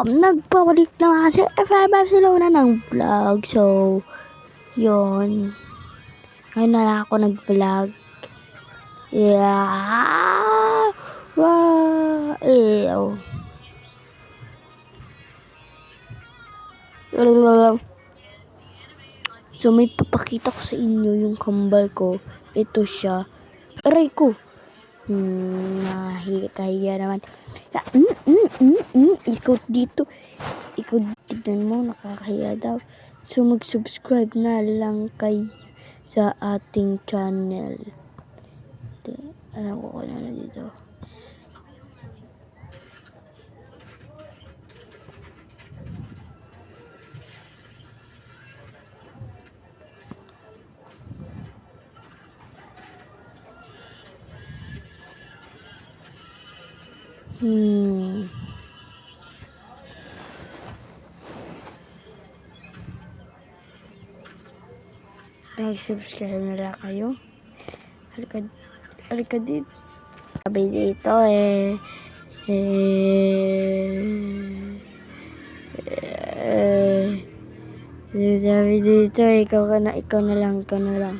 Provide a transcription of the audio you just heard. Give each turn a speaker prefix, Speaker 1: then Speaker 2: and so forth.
Speaker 1: Nagpabalik na nga si FM Barcelona ng vlog. So, yun. Ngayon na lang ako nag-vlog. Yeah! Wow! Ew. So, may papakita ko sa inyo yung kambal ko. Ito siya. Aray ko! Kahiya naman. Ikaw dito. Ikaw, tignan mo, nakakahiya daw. So, mag-subscribe na lang kayo sa ating channel. Alam ko kung ano dito. Mag-subscribe na lang kayo. Halika dito. Sabi dito sabi dito, ikaw na lang.